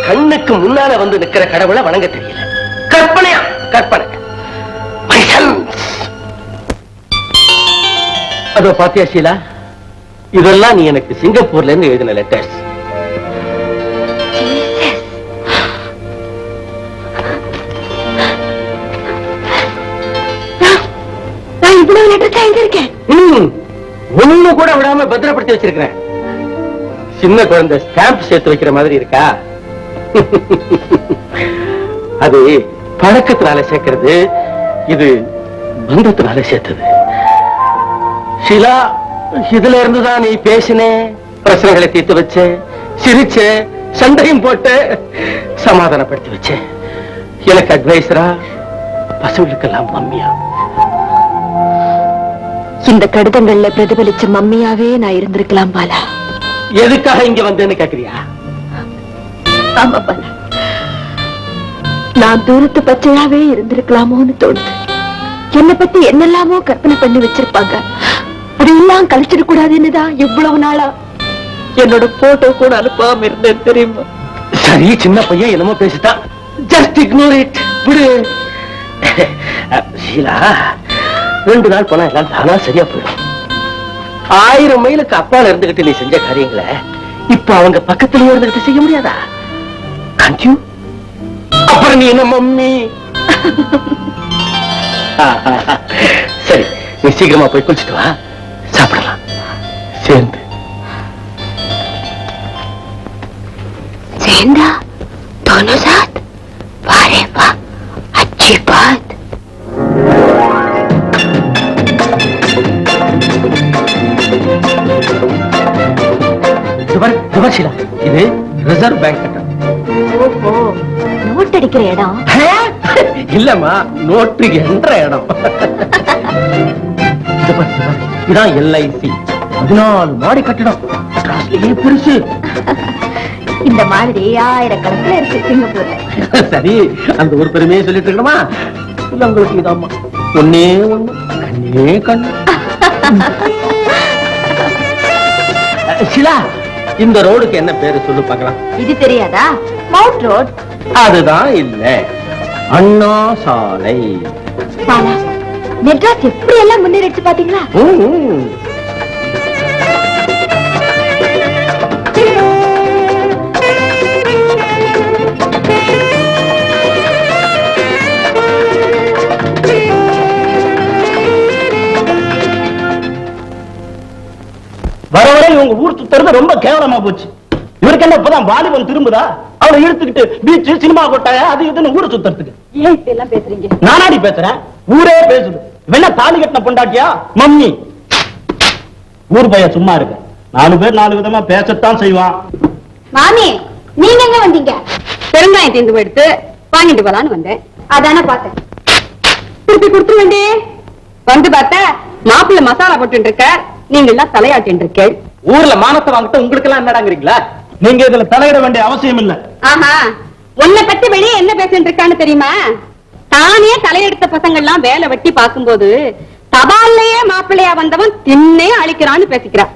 கண்ணுக்கு முன்னால வந்து நிக்கிற கடவுளை வணங்க தெரியல. கற்பனையா கற்பனை. அதோ பாத்தியா ஷீலா, இதெல்லாம் நீ எனக்கு சிங்கப்பூர்ல இருந்து எழுதின லெட்டர்ஸ். இவ்வளவு லெட்டர் எழுதிருக்கேன். ஒண்ணு கூட விடாம பத்திரப்படுத்தி வச்சிருக்கிறேன். சின்ன குழந்தை ஸ்டாம்ப் சேர்த்து வைக்கிற மாதிரி இருக்கா? அது பழக்கத்தினால சேர்க்கிறது, இது பந்தத்தினால சேர்த்தது. ஷீலா, இதுல இருந்துதான் நீ பேசின, பிரச்சனைகளை தீர்த்து வச்ச, சிரிச்ச, சண்டையும் போட்டு சமாதானப்படுத்தி வச்ச. எனக்கு அட்வைசரா, பசங்களுக்கெல்லாம் மம்மியா. இந்த கடிதங்கள்ல பிரதிபலிச்ச மம்மியாவே நான் இருந்திருக்கலாம் பாலா. எதுக்காக இங்க வந்தேன்னு கேக்குறியா? ஆமா பாலா, நான் தூரத்து பச்சையாவே இருந்திருக்கலாமோன்னு தோணுது. என்னை பத்தி என்னெல்லாமோ கற்பனை பண்ணி வச்சிருப்பாங்க. அதெல்லாம் கழிச்சிட கூடாதுன்னுதான் எவ்வளவு நாளா என்னோட போட்டோ கூட அனுப்பாம இருந்தேன் தெரியுமா? சரி, சின்ன பையன் என்னமோ பேசிட்டான். Just ignore it. விடு. ஷீலா, 2 நாள் போனா எல்லாம் தானா சரியா போயிடும். 1000 மைலுக்கு அப்பால இருந்துகிட்டு நீ செஞ்ச காரியங்களை இப்ப அவங்க பக்கத்திலேயே இருந்துகிட்டு செய்ய முடியாதா? Gantt you? அப்புறம் நீ என்ன மம்மி? சரி, நீ சீக்கிரமா போய் குளிச்சுட்டு வா, சாப்பிடலாம் சேர்ந்து. சேர்ந்தா दोनों साथ? वारे वाह, अच्छी बात. ஷீலா, இது ரிசர்வ் பேங்க் கட்டணம். ஓஹோ, நோட் அடிக்கிற இடம் இல்லம்மா, நோட்டு என்ற இடம். இதான் LIC 14 மாடி கட்டடம். பெருசு. இந்த மாதிரி 1000கணக்கில் இருக்கு சிங்கப்பூர்ல. சரி, அந்த ஒரு பெருமையை சொல்லிட்டு இருக்கணுமா? இல்ல, உங்களுக்கு இதாம்மா ஒன்னே ஒண்ணு, கண்ணே கண்ணு. ஷீலா, இந்த ரோடுக்கு என்ன பேரு சொல்லு பார்க்கலாம். இது தெரியாதா? Mount road. அதுதான் இல்ல, அண்ணா சாலை. பாலா, மெட்ராஸ் எப்படி எல்லாம் முன்னேறிச்சு பாத்தீங்களா? வர வர இவங்க ஊர் சுத்துறது ரொம்ப கேவலமா போச்சு. இவருக்கு என்ன இப்பதான் வாலிபன் திரும்புதா? அவளை இழுத்துக்கிட்டு பீச், சினிமா கொட்டாய, அது இதுன்னு ஊரை சுத்துறதுக்கு. ஏன் இப்ப எல்லாம் பேசுறீங்க? நானாடி பேசுறேன், ஊரே பேசுது. வேணா தாலி கட்டின பொண்டாட்டியா மம்மி? ஊர் பையன் சும்மா இருக்கு. 4 பேர் 4 விதமா பேசத்தான் செய்வான். மாமி, நீங்க எங்க வந்தீங்க? பெருங்காயம் தீர்ந்து போயிடுத்து, வாங்கிட்டு போலான்னு வந்தேன். அதானே பார்த்தேன். திருப்பி கொடுத்து வேண்டி வந்து பார்த்தா மாப்பிள்ள மசாலா போட்டு இருக்க, நீங்க எல்லாம் தலையாட்டின் இருக்கேள். ஊர்ல மானத்தை வாங்கிட்டு உங்களுக்கு எல்லாம் என்னடாங்கிறீங்களா? நீங்க இதுல தலையிட வேண்டிய அவசியம் இல்ல. ஆஹா, உன்னை பத்தி வெளியே என்ன பேசிட்டு இருக்கான்னு தெரியுமா? தானே தலையெடுத்த பசங்க எல்லாம் வேலை வெட்டி பார்க்கும்போது தபால்லையே மாப்பிள்ளையா வந்தவன் தின்னே அழிக்கிறான்னு பேசிக்கிறான்.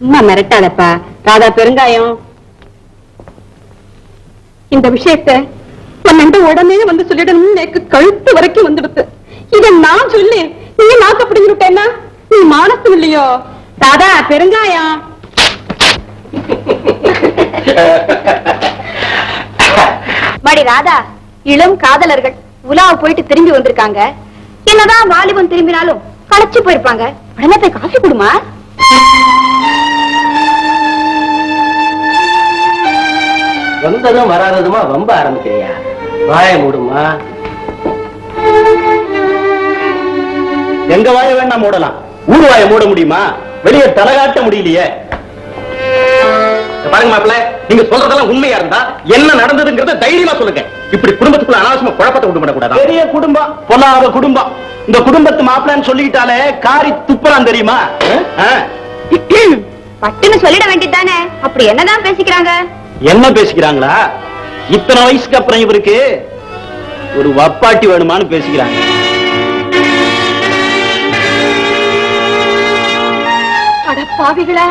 சும்மா மிரட்டாதப்பா ராதா பெருங்காயம். இந்த விஷயத்தை உடனே வந்து சொல்லிடணும். எனக்கு கழுத்து வரைக்கும் வந்துடுது. இதை நான் சொல்லி நீ நாக்க பிடிங்கிட்டேன்னா நீ மானசம் இல்லையோ? ராதா பெருங்காயம். மடி ராதா, இளம் காதலர்கள் உலாவ போயிட்டு திரும்பி வந்திருக்காங்க. என்னதான் வாலிபன் திரும்பினாலும் களைச்சு போயிருப்பாங்க. உடனே போய் காஃபி குடுமா. வந்ததும் வராததுமா வம்ப ஆரம்பிக்கிறியா? வாய மூடுமா. எங்க வாய வேணா மூடலாம், ஊர் வாய மூட முடியுமா? வெளியே தலகாட்ட முடியலையே. பாருங்க மாப்பிள்ள, நீங்க சொல்றதெல்லாம் உண்மையா இருந்தா என்ன நடந்ததுங்கிறத தைரியமா சொல்லுங்க. இப்படி குடும்பத்துக்குள்ள அனாவசியமா குழப்பத்தை கொண்டு பண்ணக்கூடாது. பெரிய குடும்பம், பொல்லாத குடும்பம். இந்த குடும்பத்து மாப்பிள்ளன்னு சொல்லிக்கிட்டாலே காரி துப்பலாம் தெரியுமா? பட்டுன்னு சொல்லிட வேண்டியதானே. அப்படி என்னதான் பேசிக்கிறாங்க? என்ன பேசிக்கிறாங்களா? இத்தனை வயசுக்கு அப்புறம் இவருக்கு ஒரு வப்பாட்டி வேணுமான்னு பேசிக்கிறாங்க. அட பாவிகளா!